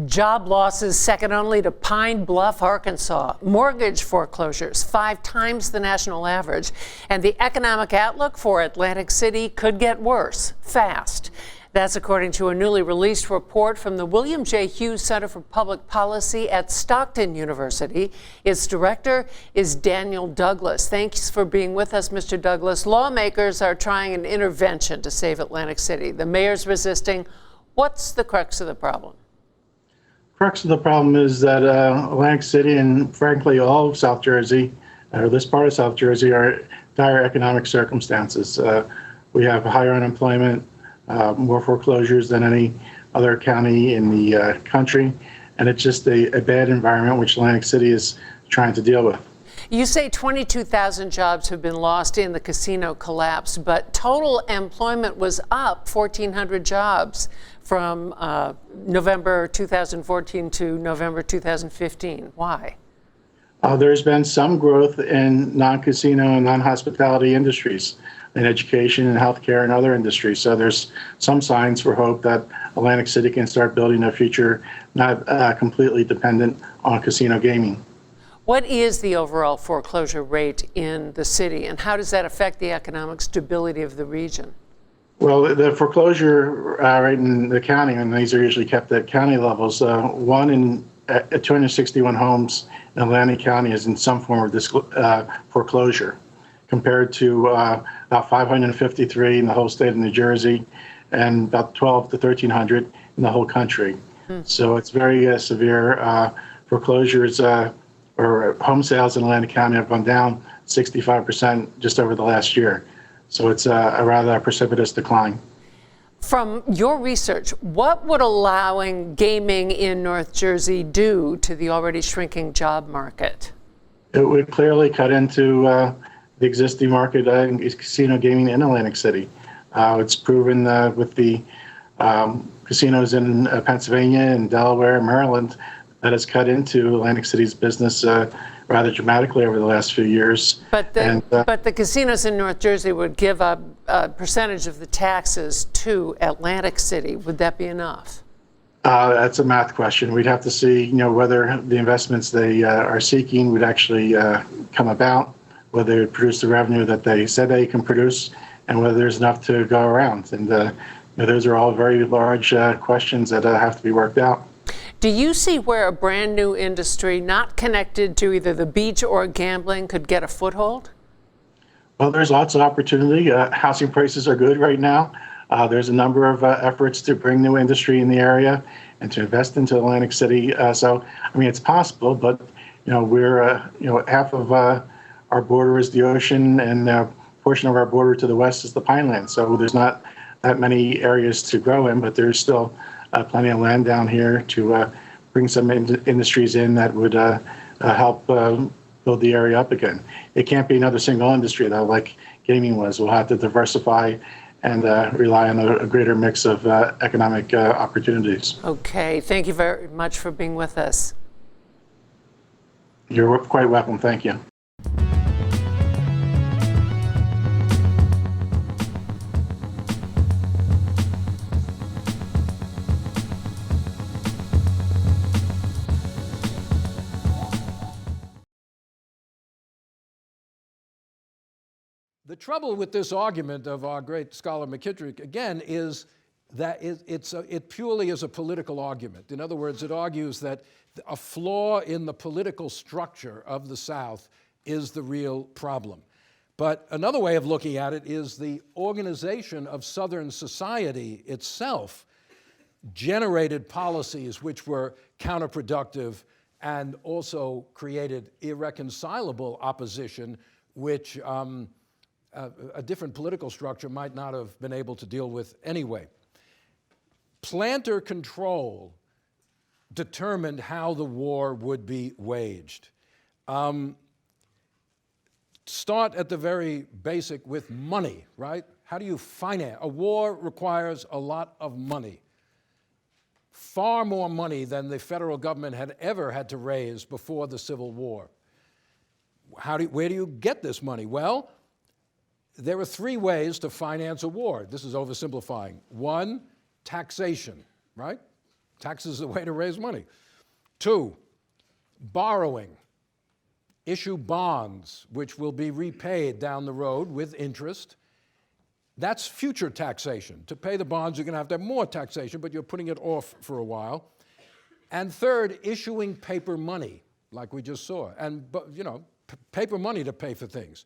Job losses second only to Pine Bluff, Arkansas. Mortgage foreclosures 5 times the national average. And the economic outlook for Atlantic City could get worse fast. That's according to a newly released report from the William J. Hughes Center for Public Policy at Stockton University. Its director is Daniel Douglas. Thanks for being with us, Mr. Douglas. Lawmakers are trying an intervention to save Atlantic City. The mayor's resisting. What's the crux of the problem? Crux of the problem is that Atlantic City and frankly all of South Jersey, or this part of South Jersey, are dire economic circumstances. We have higher unemployment, more foreclosures than any other county in the country, and it's just a bad environment which Atlantic City is trying to deal with. You say 22,000 jobs have been lost in the casino collapse, but total employment was up 1,400 jobs from November 2014 to November 2015. Why? There's been some growth in non-casino and non-hospitality industries, in education and healthcare and other industries. So there's some signs for hope that Atlantic City can start building a future not completely dependent on casino gaming. What is the overall foreclosure rate in the city, and how does that affect the economic stability of the region? Well, the foreclosure rate in the county, and these are usually kept at county levels, 1 in 261 homes in Atlantic County is in some form of foreclosure, compared to about 553 in the whole state of New Jersey and about 12 to 1,300 in the whole country. So it's very severe. Foreclosures or home sales in Atlantic County have gone down 65% just over the last year. So it's a rather precipitous decline. From your research, what would allowing gaming in North Jersey do to the already shrinking job market? It would clearly cut into the existing market casino gaming in Atlantic City. It's proven with the casinos in Pennsylvania and Delaware and Maryland that has cut into Atlantic City's business rather dramatically over the last few years. But the casinos in North Jersey would give a percentage of the taxes to Atlantic City. Would that be enough? That's a math question. We'd have to see, whether the investments they are seeking would actually come about, whether they would produce the revenue that they said they can produce, and whether there's enough to go around. And those are all very large questions that have to be worked out. Do you see where a brand new industry not connected to either the beach or gambling could get a foothold? Well, there's lots of opportunity. Housing prices are good right now. There's a number of efforts to bring new industry in the area and to invest into Atlantic City. So, it's possible, but, we're, half of our border is the ocean, and a portion of our border to the west is the pineland. So there's not that many areas to grow in, but there's still plenty of land down here to bring some industries in that would help build the area up again. It can't be another single industry, though, like gaming was. We'll have to diversify and rely on a greater mix of economic opportunities. Okay, thank you very much for being with us. You're quite welcome. Thank you. The trouble with this argument of our great scholar McKittrick, again, is that it purely is a political argument. In other words, it argues that a flaw in the political structure of the South is the real problem. But another way of looking at it is the organization of Southern society itself generated policies which were counterproductive and also created irreconcilable opposition, which a different political structure might not have been able to deal with anyway. Planter control determined how the war would be waged. Start at the very basic with money, right? How do you finance? A war requires a lot of money. Far more money than the federal government had ever had to raise before the Civil War. Where do you get this money? Well, there are 3 ways to finance a war. This is oversimplifying. 1, taxation, right? Taxes is the way to raise money. 2, borrowing. Issue bonds, which will be repaid down the road with interest. That's future taxation. To pay the bonds, you're going to have more taxation, but you're putting it off for a while. And 3rd, issuing paper money, like we just saw, and paper money to pay for things.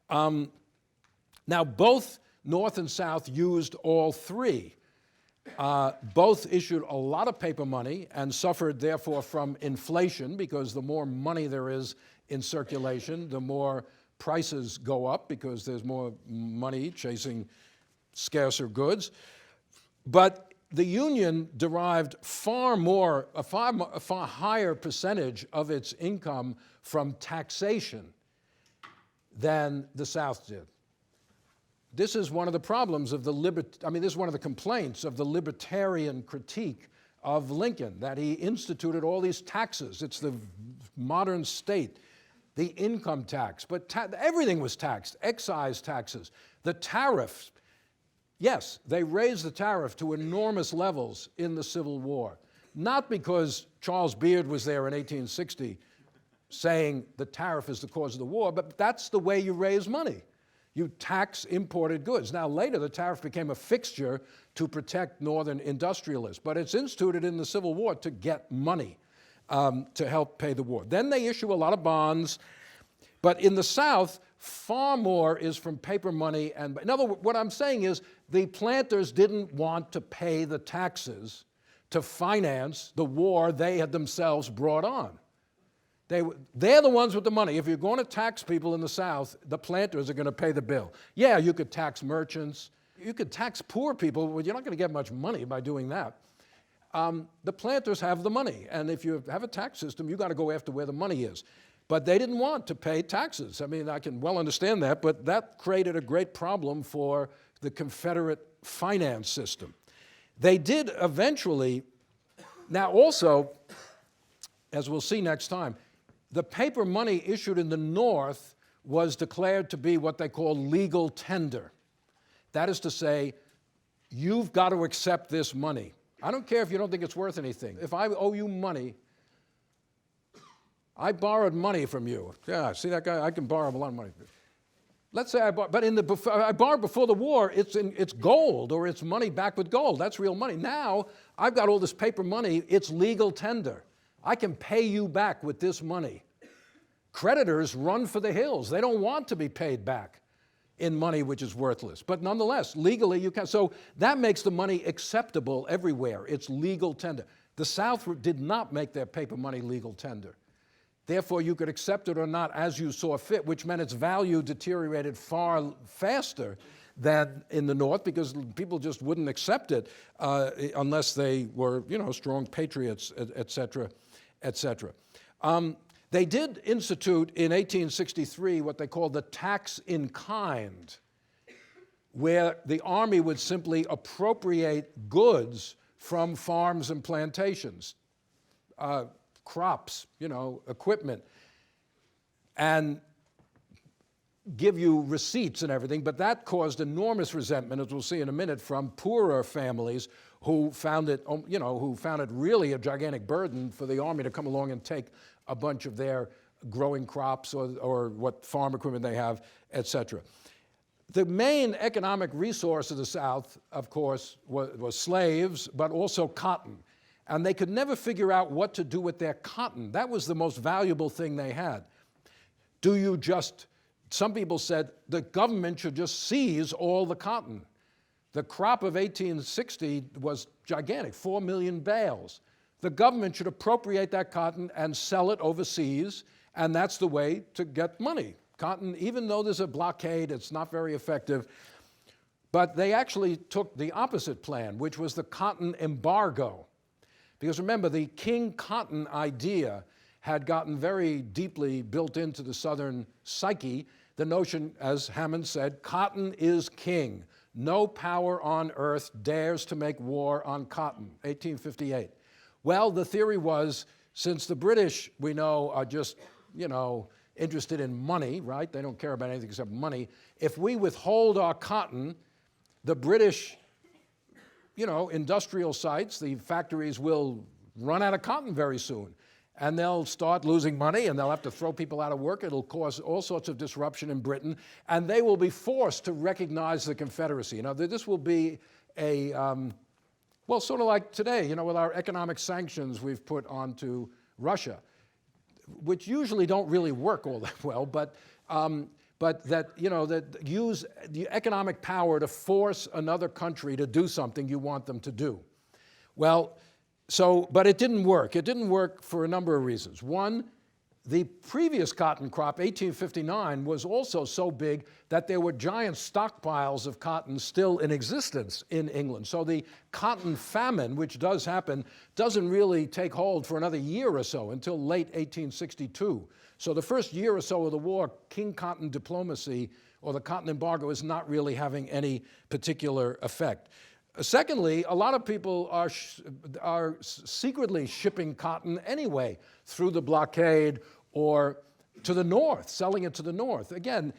Now, both North and South used all 3. Both issued a lot of paper money and suffered, therefore, from inflation, because the more money there is in circulation, the more prices go up because there's more money chasing scarcer goods. But the Union derived a far higher percentage of its income from taxation than the South did. This is one of the problems of this is one of the complaints of the libertarian critique of Lincoln, that he instituted all these taxes. It's the modern state, the income tax, but everything was taxed, excise taxes, the tariffs. Yes, they raised the tariff to enormous levels in the Civil War, not because Charles Beard was there in 1860 saying the tariff is the cause of the war, but that's the way you raise money. You tax imported goods. Now, later, the tariff became a fixture to protect northern industrialists, but it's instituted in the Civil War to get money to help pay the war. Then they issue a lot of bonds, but in the South, far more is from paper money. And in other words, what I'm saying is the planters didn't want to pay the taxes to finance the war they had themselves brought on. They're the ones with the money. If you're going to tax people in the South, the planters are going to pay the bill. Yeah, you could tax merchants. You could tax poor people, but you're not going to get much money by doing that. The planters have the money, and if you have a tax system, you've got to go after where the money is. But they didn't want to pay taxes. I mean, I can well understand that, but that created a great problem for the Confederate finance system. They did eventually, now also, as we'll see next time, the paper money issued in the North was declared to be what they call legal tender. That is to say, you've got to accept this money. I don't care if you don't think it's worth anything. If I owe you money, I borrowed money from you. Yeah, see that guy? I can borrow a lot of money. Let's say I borrowed, but I borrowed before the war, it's gold, or it's money backed with gold. That's real money. Now, I've got all this paper money, it's legal tender. I can pay you back with this money. Creditors run for the hills. They don't want to be paid back in money which is worthless. But nonetheless, legally you can. So that makes the money acceptable everywhere. It's legal tender. The South did not make their paper money legal tender. Therefore, you could accept it or not as you saw fit, which meant its value deteriorated far faster than in the North, because people just wouldn't accept it unless they were, strong patriots, et cetera, et cetera. They did institute in 1863 what they called the tax in kind, where the army would simply appropriate goods from farms and plantations, crops, equipment, and give you receipts and everything, but that caused enormous resentment, as we'll see in a minute, from poorer families who found it, really a gigantic burden for the army to come along and take a bunch of their growing crops or what farm equipment they have, et cetera. The main economic resource of the South, of course, was slaves, but also cotton. And they could never figure out what to do with their cotton. That was the most valuable thing they had. Some people said the government should just seize all the cotton. The crop of 1860 was gigantic, 4 million bales. The government should appropriate that cotton and sell it overseas, and that's the way to get money. Cotton, even though there's a blockade, it's not very effective. But they actually took the opposite plan, which was the cotton embargo. Because remember, the king cotton idea had gotten very deeply built into the Southern psyche. The notion, as Hammond said, cotton is king. No power on earth dares to make war on cotton, 1858. Well, the theory was, since the British, we know, are just, interested in money, right? They don't care about anything except money. If we withhold our cotton, the British, industrial sites, the factories will run out of cotton very soon. And they'll start losing money, and they'll have to throw people out of work. It'll cause all sorts of disruption in Britain, and they will be forced to recognize the Confederacy. Now, this will be a, sort of like today, with our economic sanctions we've put onto Russia, which usually don't really work all that well, but that use the economic power to force another country to do something you want them to do. Well, but it didn't work. It didn't work for a number of reasons. One, the previous cotton crop, 1859, was also so big that there were giant stockpiles of cotton still in existence in England. So the cotton famine, which does happen, doesn't really take hold for another year or so, until late 1862. So the first year or so of the war, King Cotton diplomacy, or the cotton embargo, is not really having any particular effect. Secondly, a lot of people are secretly shipping cotton anyway through the blockade or to the north, selling it to the north. Again,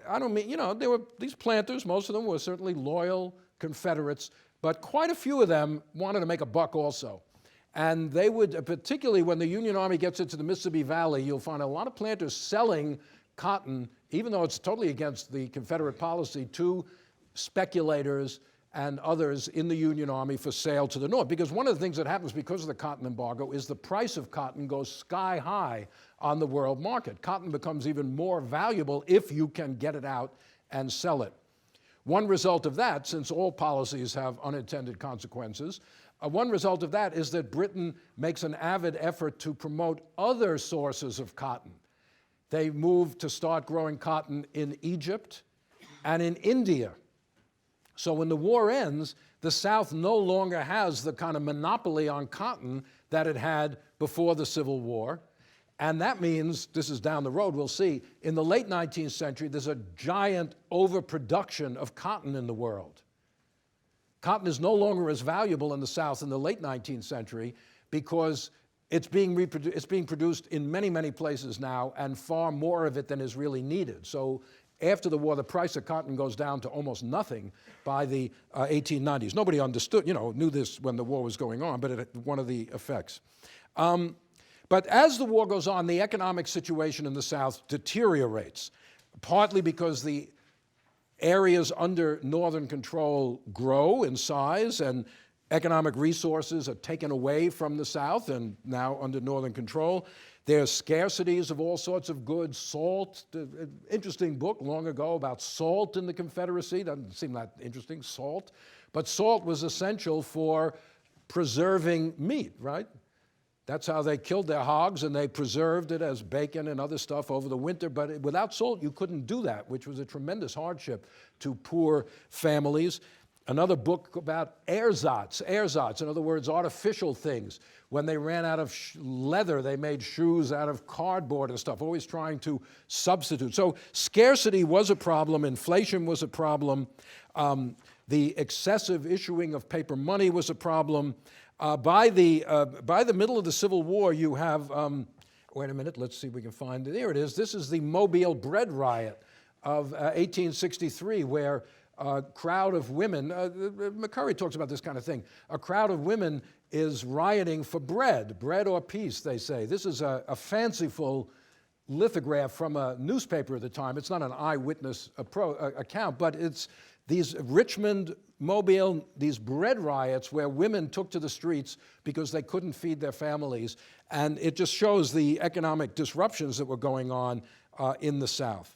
I don't mean, there were these planters, most of them were certainly loyal Confederates, but quite a few of them wanted to make a buck also. And they would, particularly when the Union Army gets into the Mississippi Valley, you'll find a lot of planters selling cotton, even though it's totally against the Confederate policy, to speculators and others in the Union Army for sale to the north. Because one of the things that happens because of the cotton embargo is the price of cotton goes sky high on the world market. Cotton becomes even more valuable if you can get it out and sell it. One result of that, since all policies have unintended consequences, one result of that is that Britain makes an avid effort to promote other sources of cotton. They move to start growing cotton in Egypt and in India. So when the war ends, the South no longer has the kind of monopoly on cotton that it had before the Civil War. And that means, this is down the road, we'll see, in the late 19th century, there's a giant overproduction of cotton in the world. Cotton is no longer as valuable in the South in the late 19th century because it's being produced in many, many places now, and far more of it than is really needed. So after the war, the price of cotton goes down to almost nothing by the 1890s. Nobody understood, knew this when the war was going on, but one of the effects. But as the war goes on, the economic situation in the South deteriorates, partly because the areas under Northern control grow in size and economic resources are taken away from the South and now under Northern control. There's scarcities of all sorts of goods, salt. Interesting book long ago about salt in the Confederacy. Doesn't seem that interesting, salt. But salt was essential for preserving meat, right? That's how they killed their hogs, and they preserved it as bacon and other stuff over the winter. But without salt, you couldn't do that, which was a tremendous hardship to poor families. Another book about ersatz, in other words, artificial things. When they ran out of leather, they made shoes out of cardboard and stuff, always trying to substitute. So scarcity was a problem, inflation was a problem, the excessive issuing of paper money was a problem. By the middle of the Civil War, you have, wait a minute, let's see if we can find it. There it is. This is the Mobile bread riot of 1863, where a crowd of women, McCurry talks about this kind of thing, a crowd of women is rioting for bread or peace, they say. This is a fanciful lithograph from a newspaper at the time. It's not an eyewitness account, but it's these Richmond, Mobile, these bread riots where women took to the streets because they couldn't feed their families. And it just shows the economic disruptions that were going on in the South.